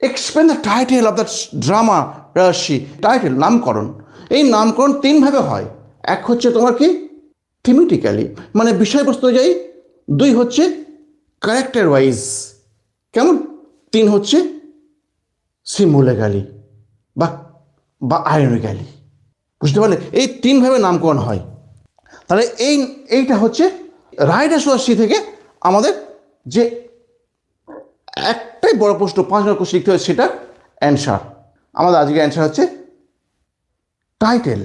Explain the title of the drama রাশি। Title নামকরণ, এই নামকরণ তিনভাবে হয়। এক হচ্ছে তোমার কি থিমেটিক্যালি, মানে বিষয়বস্তু অনুযায়ী। দুই হচ্ছে ক্যারেক্টার ওয়াইজ, কেমন? তিন হচ্ছে সিম্বলিক্যালি বা বা আইরনিক্যালি। বুঝতে পারলে? এই তিনভাবে নামকরণ হয়। তাহলে এইটা হচ্ছে রাইডার্স রাশি থেকে আমাদের যে একটাই বড় প্রশ্ন 5 নম্বর কোশ্চেন লিখতে হবে, সেটা অ্যান্সার। আমাদের আজকে অ্যান্সার হচ্ছে টাইটেল।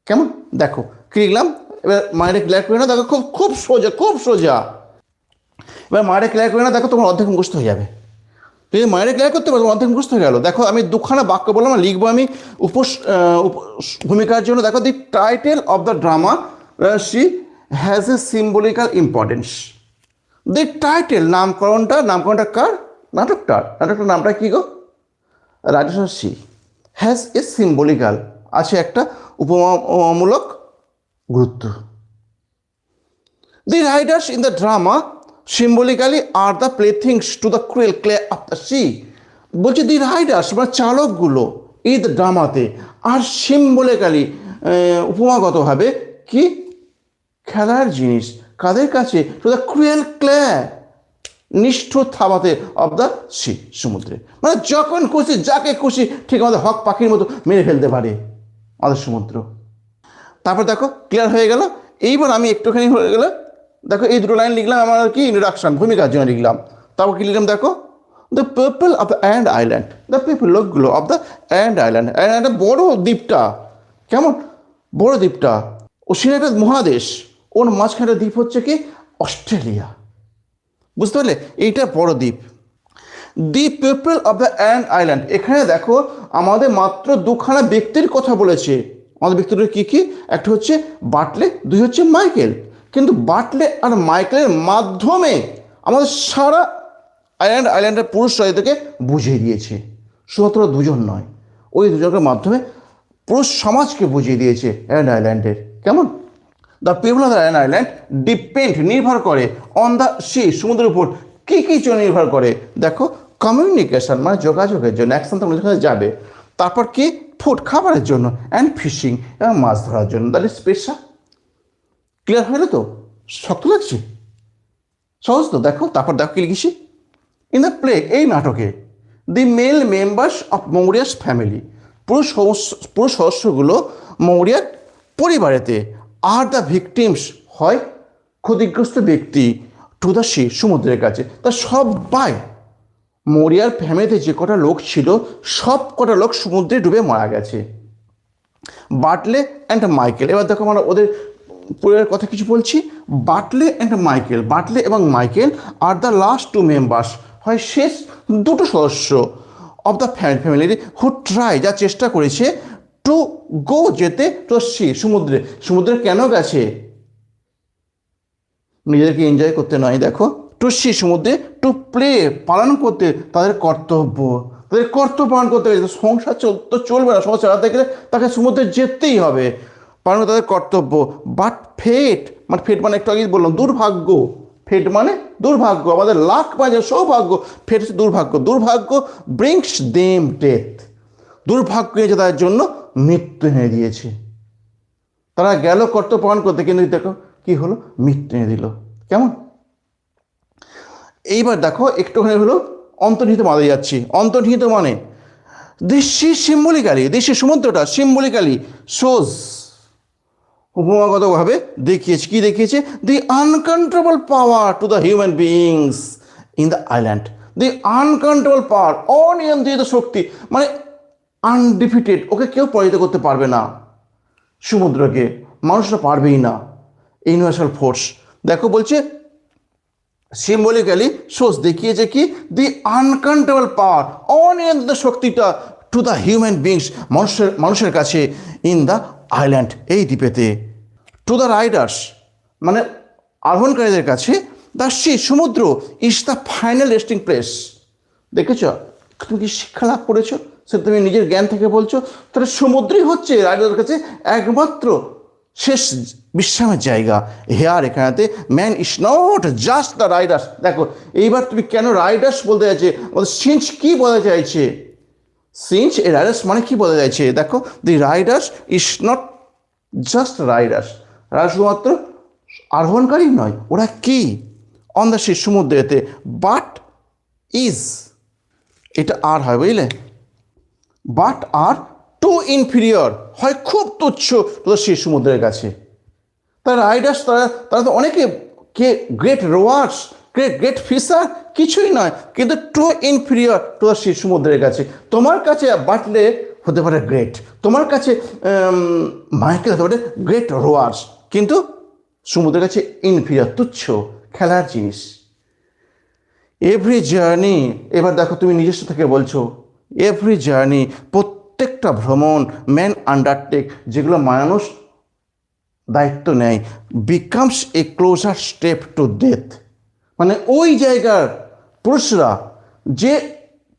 কেমন? দেখো কি লিখলাম, এবার মাইন্ডে ক্লিয়ার করে না। দেখো খুব খুব সোজা, খুব সোজা। এবার মাইন্ডে ক্লিয়ার করে না, দেখো তোমার অর্ধেক মুখস্থ হয়ে যাবে। তুই মাইন্ডে ক্লিয়ার করতে পারো, অর্ধেক মুখস্থ হয়ে গেল। দেখো আমি দুখানা বাক্য বললাম, লিখবো আমি ভূমিকার জন্য। দেখো, the title of the drama she has a symbolical importance. The title, নামকরণটা কার? নাটকটার নামটা কি গো? রাজশাসী। হ্যাজ এ সিম্বলিক্যাল, আছে একটা উপমামূলক গুরুত্ব। The riders in the drama symbolically আর the playthings to the cruel claw of the sea. বলছে দি রাইডার্স মানে চালকগুলো এই ড্রামাতে, আর সিম্বলিক্যালি উপমাগতভাবে কি খেলার জিনিস কাদের কাছে? টু দ্য ক্রুয়েল ক্লে, নিষ্ঠুর থাবাতে অফ দ্য সি, সমুদ্রে। মানে যখন খুশি যাকে খুশি ঠিক আমাদের হক পাখির মতো মেরে ফেলতে পারে আমাদের সমুদ্র। তারপর দেখো ক্লিয়ার হয়ে গেল। এইবার আমি একটুখানি হয়ে গেলে দেখো এই দুটো লাইন লিখলাম আমার কি ইন্ট্রোডাকশন, ভূমিকার জন্য লিখলাম। তারপর কি লিখলাম দেখো, the people of the and island, the people লোকগুলো of the and island. And বড় দ্বীপটা, কেমন? বড় দ্বীপটা, ওশিয়ান একটা মহাদেশ, ওর মাঝখানে দ্বীপ হচ্ছে কি অস্ট্রেলিয়া। বুঝতে পারলে? এইটা বড় দ্বীপ। The people of the and island, এখানে দেখো আমাদের মাত্র দুখানা ব্যক্তির কথা বলেছে। আমাদের ব্যক্তিগুলো কী কী? একটা হচ্ছে বাটলে, দুই হচ্ছে মাইকেল। কিন্তু বাটলে আর মাইকেলের মাধ্যমে আমাদের সারা আইল্যান্ডের পুরুষ রাজাদেরকে বুঝিয়ে দিয়েছে। শুধুমাত্র দুজন নয়, ওই দুজনের মাধ্যমে পুরুষ সমাজকে বুঝিয়ে দিয়েছে অ্যান্ড আইল্যান্ডের। কেমন? The people of the and island depend, নির্ভর করে, অন দ্য সি, সমুদ্রের উপর। কী কী জন্য নির্ভর করে? দেখো, কমিউনিকেশন মানে যোগাযোগের জন্য, একসাথে যেখানে যাবে। তারপর কি ফুড, খাবারের জন্য, অ্যান্ড ফিশিং এবং মাছ ধরার জন্য। দ্যাট ইজ পেশা। ক্লিয়ার হলো তো? শক্ত লাগছে? সহজ তো? দেখো তারপর দেখো কি লিখেছি ইন দ্য প্লে, এই নাটকে। দি মেল মেম্বার্স অফ মৌরিয়াস ফ্যামিলি, পুরুষ সদস্যগুলো মৌরিয়ার পরিবারেতে, আর দ্য ভিকটিমস হয় ক্ষতিগ্রস্ত ব্যক্তি, টু দ্য সি, সমুদ্রের কাছে। তা সবাই মৌরিয়ার ফ্যামিলিতে যে কটা লোক ছিল সব কটা লোক সমুদ্রে ডুবে মারা গেছে। বাটলে অ্যান্ড মাইকেল, এবার দেখো আমরা ওদের পরিবারের কথা কিছু বলছি। বাটলে অ্যান্ড মাইকেল, বাটলে এবং মাইকেল আর দ্য লাস্ট টু মেম্বার্স, হয় শেষ দুটো সদস্য of the family, who try, যা চেষ্টা করেছে, টু গো, যেতে, টু সি, সমুদ্রে। সমুদ্রে কেন গেছে? নিজেদেরকে এনজয় করতে নয়, দেখো, টু সি, সমুদ্রে, টু প্লে, পালন করতে তাদের কর্তব্য, পালন করতে গেছে। সংসার তো চলবে না, সংসার চালাতে গেলে তাকে সমুদ্রে যেতেই হবে, পালন তাদের কর্তব্য। বাট ফেট, মানে ফেট মানে একটু আগে বললাম দুর্ভাগ্য, ফেট মানে দুর্ভাগ্য, আমাদের লাক মানে সৌভাগ্য, ফেট হচ্ছে দুর্ভাগ্য। দুর্ভাগ্য ব্রিংস দেম ডেথ, দুর্ভাগ্য এনেছে তাদের জন্য মৃত্যু এনে দিয়েছে। তারা গেল কর্তব্য পালন করতে, কিন্তু দেখো কি হলো, মৃত্যু এনে দিল। কেমন? এইবার দেখো একটুখানি হলো অন্তর্নিহিত মানে যাচ্ছি। অন্তর্নিহিত মানে দৃশ্যি সিম্বলিক্যালি, দৃশ্যি সমুদ্রটা সিম্বলিক্যালি শোজ, উপমাগতভাবে দেখিয়েছে। কি দেখিয়েছে? The uncontrollable power to the human beings in the island. The uncontrollable power, অনিয়ন্ত্রিত শক্তি, মানে আনডিফিটেড, ওকে কেউ পরাজিত করতে পারবে না। সমুদ্রকে মানুষরা পারবেই না, ইউনিভার্সাল ফোর্স। দেখো বলছে সিম্বলিক্যালি শোজ, দেখিয়েছে কি, দি আনকন্ট্রোলেবল পাওয়ার, অনিয়ন্ত্রিত শক্তিটা, টু দ্য হিউম্যান বিংস, মানুষের কাছে, ইন দ্য আইল্যান্ড, এই দ্বীপেতে। টু দ্য রাইডার্স মানে আরোহণকারীদের কাছে, দ্য সি, সমুদ্র, is the final resting place. দেখেছ? তুমি কি শিক্ষা লাভ করেছো সে তুমি নিজের জ্ঞান থেকে বলছো? তাহলে সমুদ্রই হচ্ছে রাইডারদের কাছে একমাত্র শেষ বিশ্রামের জায়গা। হেয়ার এখানেতে man is not just the riders. দেখো এইবার তুমি কেন রাইডার্স বলতে চাইছে, সিন্স কি বলা চাইছে, সিন্স এই রাইডার্স মানে কি বলা চাইছে, দেখো the riders is not just riders, তারা শুধুমাত্র আরোহণকারী নয়, ওরা কি অন দ্য সি সমুদ্রেতে, বাট ইজ এটা আর হয় বুঝলে, বাট আর টু ইনফিরিয়র হয় খুব তুচ্ছ টু দ্য সি সমুদ্রের কাছে। তারা রাইডার্স তারা তো অনেকে কে গ্রেট রোয়ার্স গ্রেট ফিশার কিছুই নয়, কিন্তু too inferior to the sea সমুদ্রের কাছে। তোমার কাছে বাটলে হতে পারে গ্রেট, তোমার কাছে মাইকেল হতে পারে গ্রেট রোয়ার্স, কিন্তু সমুদ্রের কাছে ইনফিরিয়র, তুচ্ছ, খেলার জিনিস। এভরি জার্নি, এবার দেখো তুমি নিজস্ব থেকে বলছো, এভরি জার্নি প্রত্যেকটা ভ্রমণ ম্যান আন্ডারটেক যেগুলো মানুষ দায়িত্ব নেয়, becomes a closer step to death, মানে ওই জায়গার পুরুষরা যে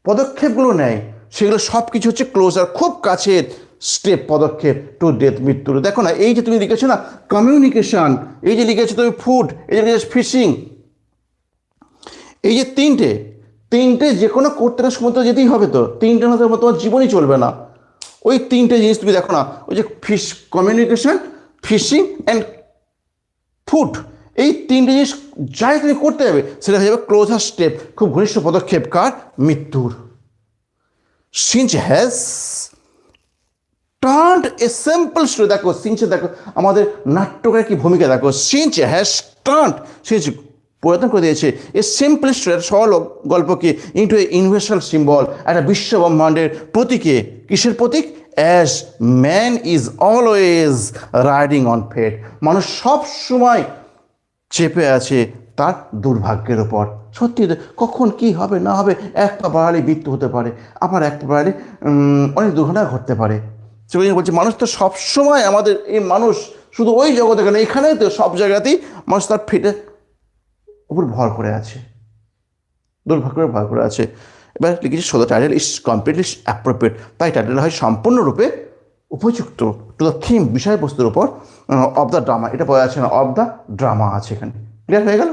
পদক্ষেপগুলো নেয় সেগুলো সব কিছু হচ্ছে ক্লোজার, খুব কাছের স্টেপ, পদক্ষেপ টু ডেথ, মৃত্যুর। দেখো না এই যে তুমি লিখেছো না কমিউনিকেশন, এই যে লিখেছো তুমি ফুড, এই যে লিখেছো ফিশিং, এই যে তিনটে যে কোনো করতে না সমুদ্রে যেতেই হবে, তো তিনটে না তোমার জীবনই চলবে না। ওই তিনটে জিনিস তুমি দেখো না, ওই যে কমিউনিকেশন, ফিশিং অ্যান্ড ফুড, এই তিনটে জিনিস যাই তুমি করতে হবে সেটা হয়ে যাবে ক্লোজার স্টেপ, খুব ঘনিষ্ঠ পদক্ষেপ কার, মৃত্যুর। Synge has turned a simple story, দেখো সিঞ্চে দেখো আমাদের নাট্যকারের কি ভূমিকা, দেখো সিঞ্চ হ্যাজ টার্নড, সিঞ্চ পরিবর্তন করে দিয়েছে এ সিম্পল স্টোরি, একটা সরল গল্পকে ইন্টু এ ইউনিভার্সাল সিম্বল, একটা বিশ্ব ব্রহ্মাণ্ডের প্রতীকে। কিসের প্রতীক, as man is always riding on fate, মানুষ সব সময় চেপে আছে তার দুর্ভাগ্যের ওপর। সত্যি কখন কি হবে না হবে, এক পা বাড়ালে মৃত্যু হতে পারে, আবার এক পা বাড়ালে অনেক দুর্ঘটনা ঘটতে পারে। সেগুলো বলছে মানুষ তো সবসময়, আমাদের এই মানুষ শুধু ওই জগতে কেন, এখানেই তো সব জায়গাতেই মানুষ তার ফেটে উপর ভর করে আছে, দুর্ভাগ্যের ভর করে আছে। এবার লিখেছি so the title is completely appropriate, তাই টাইটেল হয় সম্পূর্ণরূপে উপযুক্ত টু দ্য থিম, বিষয়বস্তুর উপর অফ দ্য ড্রামা, এটা বলা আছে না, অফ দ্য ড্রামা আছে এখানে। ক্লিয়ার হয়ে গেল।